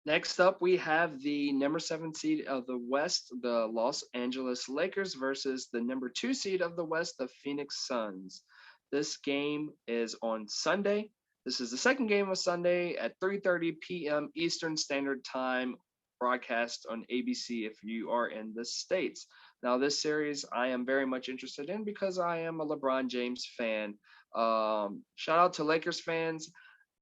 Next up, we have the number 7 seed of the West, the Los Angeles Lakers, versus the number 2 seed of the West, the Phoenix Suns. This game is on Sunday. This is the second game of Sunday at 3:30 p.m. Eastern Standard Time, broadcast on ABC if you are in the States. Now, this series I am very much interested in because I am a LeBron James fan. Shout out to Lakers fans.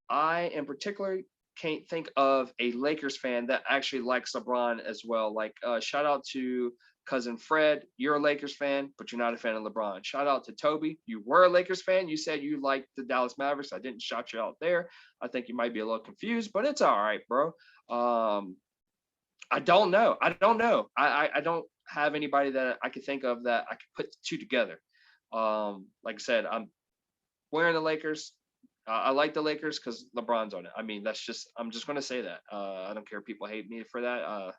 I in particular can't think of a Lakers fan that actually likes LeBron as well. Like, shout out to cousin Fred. You're a Lakers fan, but you're not a fan of LeBron. Shout out to Toby. You were a Lakers fan. You said you liked the Dallas Mavericks. I didn't shout you out there. I think you might be a little confused, but it's all right, bro. I don't know. I don't know. I don't have anybody that I could think of that I could put the two together. Like I said, I'm wearing the Lakers. I like the Lakers because LeBron's on it. I mean, that's just I'm just gonna say that. I don't care if people hate me for that.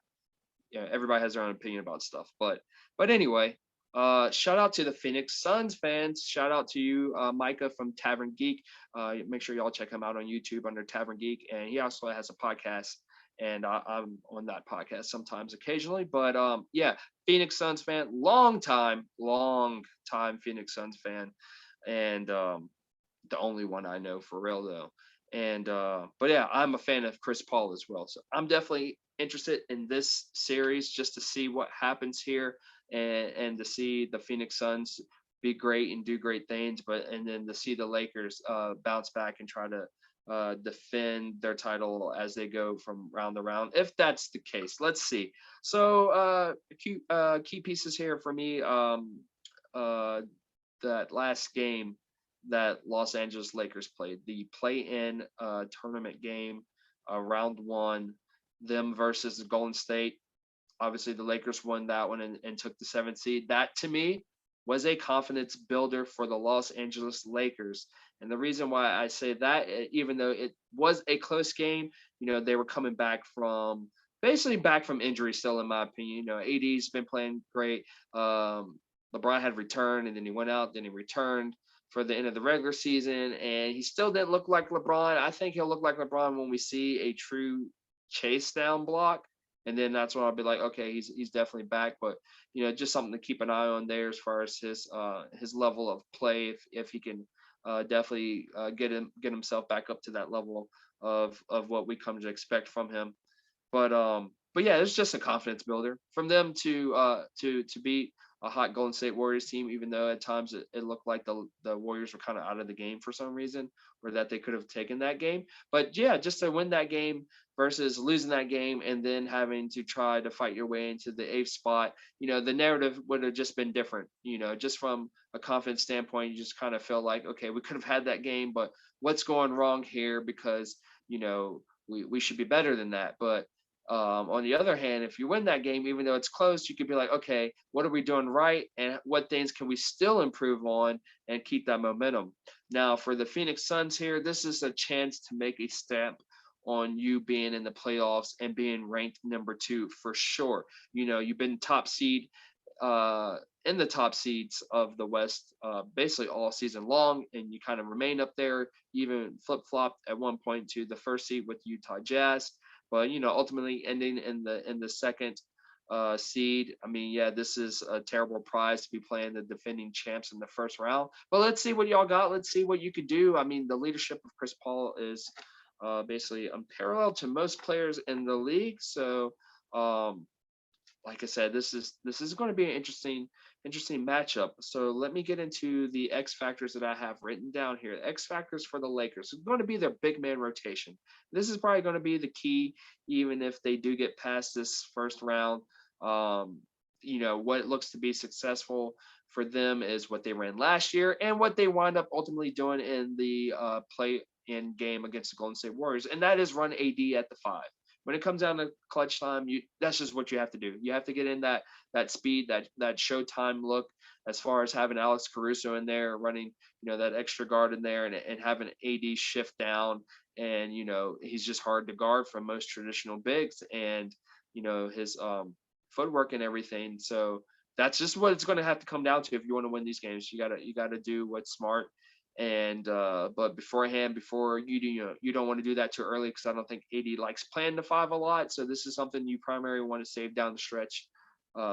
Yeah, everybody has their own opinion about stuff. But anyway, shout out to the Phoenix Suns fans. Shout out to you, Micah from Tavern Geek. Make sure y'all check him out on YouTube under Tavern Geek, and he also has a podcast. And I'm on that podcast sometimes, occasionally. But yeah, Phoenix Suns fan, long time Phoenix Suns fan, and the only one I know for real though. And but yeah, I'm a fan of Chris Paul as well. So I'm definitely interested in this series just to see what happens here and to see the Phoenix Suns be great and do great things, but and then to see the Lakers bounce back and try to defend their title as they go from round to round. If that's the case, let's see. So key pieces here for me. Uh, that last game that Los Angeles Lakers played, the play-in tournament game, round one, them versus Golden State. Obviously, the Lakers won that one and took the 7th seed. That to me was a confidence builder for the Los Angeles Lakers. And the reason why I say that, even though it was a close game, they were coming back from basically back from injury still, in my opinion. AD's been playing great. LeBron had returned and then he went out, then he returned for the end of the regular season, and he still didn't look like LeBron. I think he'll look like LeBron when we see a true chase down block, and then that's when I'll be like, okay, he's definitely back. But just something to keep an eye on there as far as his level of play, if he can definitely get himself back up to that level of what we come to expect from him. But yeah, it's just a confidence builder from them to beat a hot Golden State Warriors team, even though at times it looked like the Warriors were kind of out of the game for some reason, or that they could have taken that game. But yeah, just to win that game versus losing that game and then having to try to fight your way into the eighth spot, the narrative would have just been different. Just from a confidence standpoint, you just kind of feel like, okay, we could have had that game, but what's going wrong here? Because we should be better than that. But on the other hand, if you win that game, even though it's close, you could be like, okay, what are we doing right? And what things can we still improve on and keep that momentum? Now, for the Phoenix Suns here, this is a chance to make a stamp on you being in the playoffs and being ranked number 2 for sure. You've been top seed in the top seeds of the West basically all season long, and you kind of remain up there, even flip flopped at one point to the first seed with Utah Jazz, but ultimately ending in the second seed. I mean, yeah, this is a terrible prize to be playing the defending champs in the first round. But let's see what y'all got. Let's see what you could do. I mean, the leadership of Chris Paul is basically unparalleled to most players in the league. So, like I said, this is going to be an interesting matchup. So let me get into the X factors that I have written down here. The X factors for the Lakers is going to be their big man rotation. This is probably going to be the key, even if they do get past this first round. Um, what looks to be successful for them is what they ran last year and what they wind up ultimately doing in the play-in game against the Golden State Warriors, and that is run AD at the 5. When it comes down to clutch time, that's just what you have to do. You have to get in that speed, that showtime look, as far as having Alex Caruso in there running, that extra guard in there, and having AD shift down, and he's just hard to guard from most traditional bigs, and his footwork and everything. So that's just what it's going to have to come down to if you want to win these games. You gotta do what's smart And but beforehand, before you don't want to do that too early, because I don't think AD likes playing the five a lot. So this is something you primarily want to save down the stretch,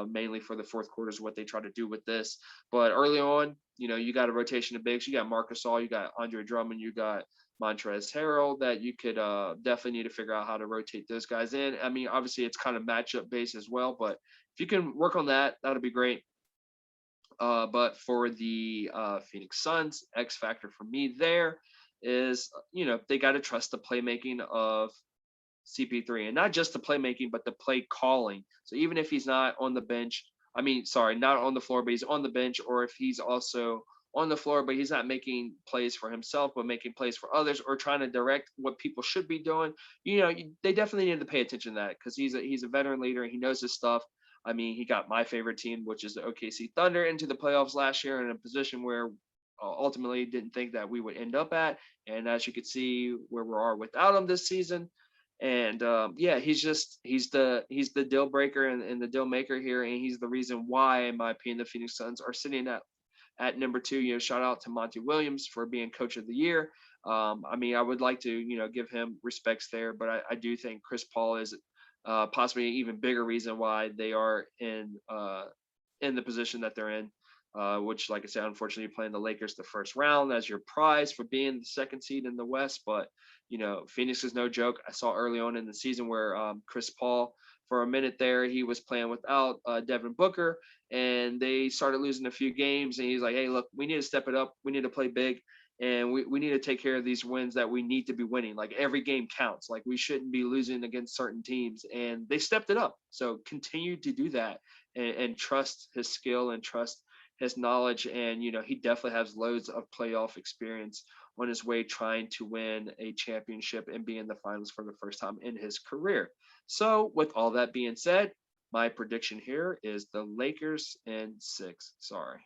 mainly for the fourth quarter is what they try to do with this. But early on, you got a rotation of bigs. You got Marcus All, you got Andre Drummond, you got Montrezl Harrell that you could definitely need to figure out how to rotate those guys in. I mean, obviously it's kind of matchup based as well, but if you can work on that, that'll be great. But for the Phoenix Suns, X factor for me there is, they got to trust the playmaking of CP3, and not just the playmaking, but the play calling. So even if he's not on the bench, I mean, sorry, not on the floor, but he's on the bench, or if he's also on the floor, but he's not making plays for himself, but making plays for others, or trying to direct what people should be doing. They definitely need to pay attention to that, because he's a veteran leader and he knows his stuff. I mean, he got my favorite team, which is the OKC Thunder, into the playoffs last year in a position where ultimately didn't think that we would end up at. And as you can see, where we are without him this season. And yeah, he's the deal breaker and the deal maker here, and he's the reason why, in my opinion, the Phoenix Suns are sitting at number two. Shout out to Monty Williams for being Coach of the Year. I mean, I would like to give him respects there, but I do think Chris Paul is possibly an even bigger reason why they are in the position that they're in. Which, like I said, unfortunately, playing the Lakers the first round as your prize for being the second seed in the West. But Phoenix is no joke. I saw early on in the season where Chris Paul, for a minute there, he was playing without Devin Booker, and they started losing a few games. And he's like, "Hey, look, we need to step it up. We need to play big, and we need to take care of these wins that we need to be winning. Like every game counts. Like we shouldn't be losing against certain teams." And they stepped it up. So continue to do that and trust his skill and trust his knowledge, and he definitely has loads of playoff experience on his way trying to win a championship and be in the finals for the first time in his career. So with all that being said, my prediction here is the Lakers in 6. Sorry.